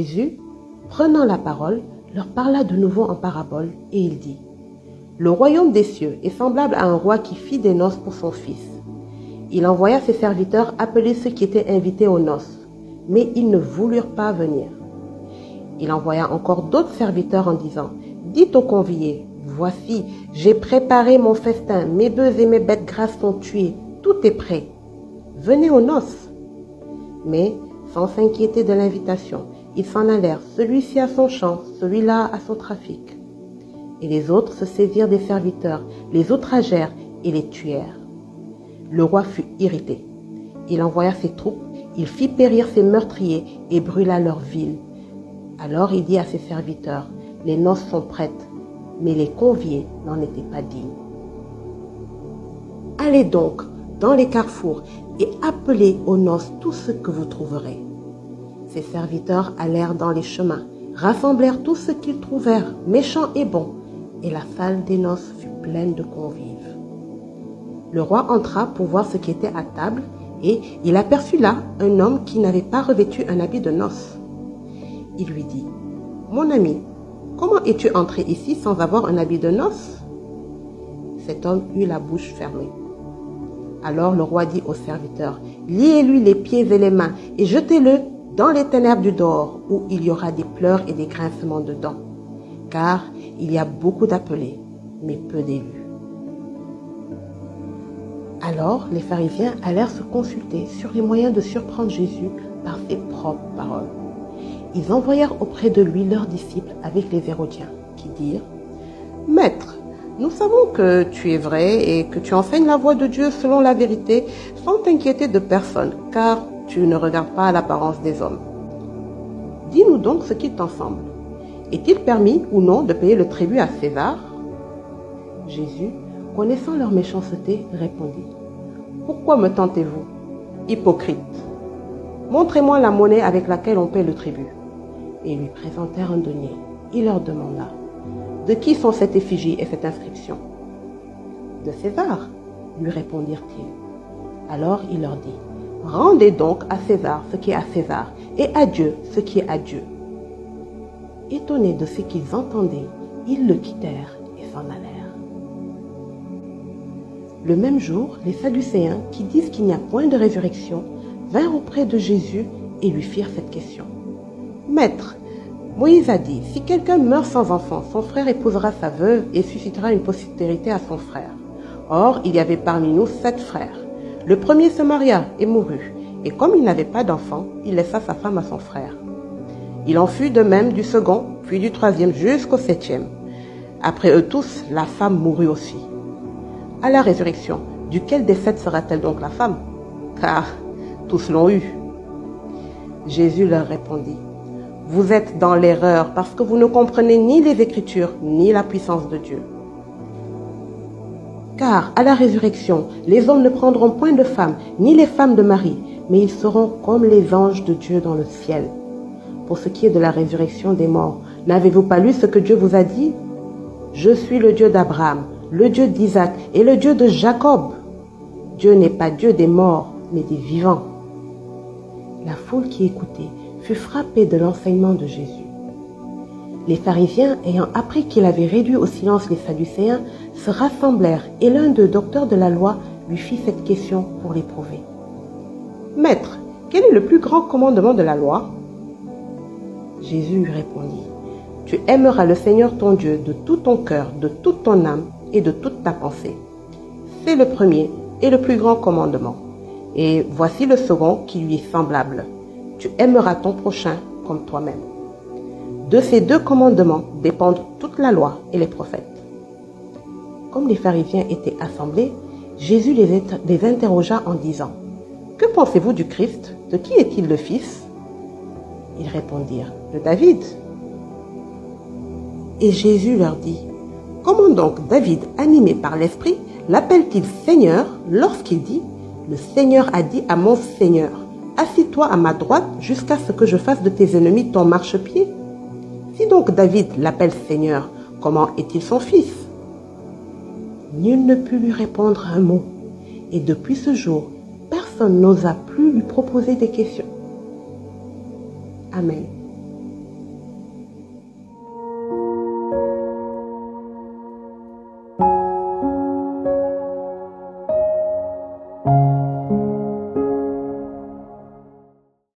Jésus, prenant la parole, leur parla de nouveau en parabole, et il dit: Le royaume des cieux est semblable à un roi qui fit des noces pour son fils. Il envoya ses serviteurs appeler ceux qui étaient invités aux noces, mais ils ne voulurent pas venir. Il envoya encore d'autres serviteurs en disant: Dites aux conviés, voici, j'ai préparé mon festin, mes bœufs et mes bêtes grasses sont tués, tout est prêt. Venez aux noces. Mais, sans s'inquiéter de l'invitation, ils s'en allèrent, celui-ci à son champ, celui-là à son trafic. Et les autres se saisirent des serviteurs, les outragèrent et les tuèrent. Le roi fut irrité. Il envoya ses troupes, il fit périr ses meurtriers et brûla leur ville. Alors il dit à ses serviteurs: Les noces sont prêtes, mais les conviés n'en étaient pas dignes. Allez donc dans les carrefours et appelez aux noces tout ce que vous trouverez. Ses serviteurs allèrent dans les chemins, rassemblèrent tout ce qu'ils trouvèrent, méchants et bons, et la salle des noces fut pleine de convives. Le roi entra pour voir ce qui était à table, et il aperçut là un homme qui n'avait pas revêtu un habit de noces. Il lui dit: Mon ami, comment es-tu entré ici sans avoir un habit de noces? Cet homme eut la bouche fermée. Alors le roi dit aux serviteurs: Liez-lui les pieds et les mains et jetez-le dans les ténèbres du dehors, où il y aura des pleurs et des grincements de dents. Car il y a beaucoup d'appelés, mais peu d'élus. Alors les pharisiens allèrent se consulter sur les moyens de surprendre Jésus par ses propres paroles. Ils envoyèrent auprès de lui leurs disciples avec les Hérodiens, qui dirent: Maître, nous savons que tu es vrai et que tu enseignes la voie de Dieu selon la vérité, sans t'inquiéter de personne, car tu ne regardes pas à l'apparence des hommes. Dis-nous donc ce qu'il t'en semble. Est-il permis ou non de payer le tribut à César? Jésus, connaissant leur méchanceté, répondit: Pourquoi me tentez-vous, hypocrite? Montrez-moi la monnaie avec laquelle on paie le tribut. Et ils lui présentèrent un denier. Il leur demanda: De qui sont cette effigie et cette inscription? De César, lui répondirent-ils. Alors il leur dit: Rendez donc à César ce qui est à César, et à Dieu ce qui est à Dieu. Étonnés de ce qu'ils entendaient, ils le quittèrent et s'en allèrent. Le même jour, les Sadducéens, qui disent qu'il n'y a point de résurrection, vinrent auprès de Jésus et lui firent cette question: Maître, Moïse a dit: Si quelqu'un meurt sans enfant, son frère épousera sa veuve et suscitera une postérité à son frère. Or, il y avait parmi nous 7 frères. Le premier se maria et mourut, et comme il n'avait pas d'enfant, il laissa sa femme à son frère. Il en fut de même du second, puis du troisième jusqu'au 7e. Après eux tous, la femme mourut aussi. À la résurrection, duquel des 7 sera-t-elle donc la femme? Car tous l'ont eue. Jésus leur répondit: Vous êtes dans l'erreur parce que vous ne comprenez ni les Écritures ni la puissance de Dieu. Car à la résurrection, les hommes ne prendront point de femmes, ni les femmes de mari, mais ils seront comme les anges de Dieu dans le ciel. Pour ce qui est de la résurrection des morts, n'avez-vous pas lu ce que Dieu vous a dit? Je suis le Dieu d'Abraham, le Dieu d'Isaac et le Dieu de Jacob. Dieu n'est pas Dieu des morts, mais des vivants. La foule qui écoutait fut frappée de l'enseignement de Jésus. Les pharisiens, ayant appris qu'il avait réduit au silence les Sadducéens, se rassemblèrent et l'un d'eux, docteur de la loi, lui fit cette question pour l'éprouver. Maître, quel est le plus grand commandement de la loi? Jésus lui répondit: Tu aimeras le Seigneur ton Dieu de tout ton cœur, de toute ton âme et de toute ta pensée. C'est le premier et le plus grand commandement. Et voici le second qui lui est semblable. Tu aimeras ton prochain comme toi-même. De ces 2 commandements dépendent toute la loi et les prophètes. Comme les pharisiens étaient assemblés, Jésus les interrogea en disant: Que pensez-vous du Christ? De qui est-il le fils? Ils répondirent: De David. Et Jésus leur dit: Comment donc David, animé par l'Esprit, l'appelle-t-il Seigneur lorsqu'il dit: Le Seigneur a dit à mon Seigneur: Assis-toi à ma droite jusqu'à ce que je fasse de tes ennemis ton marchepied? Si donc David l'appelle Seigneur, comment est-il son fils? Nul ne put lui répondre un mot, et depuis ce jour, personne n'osa plus lui proposer des questions. Amen.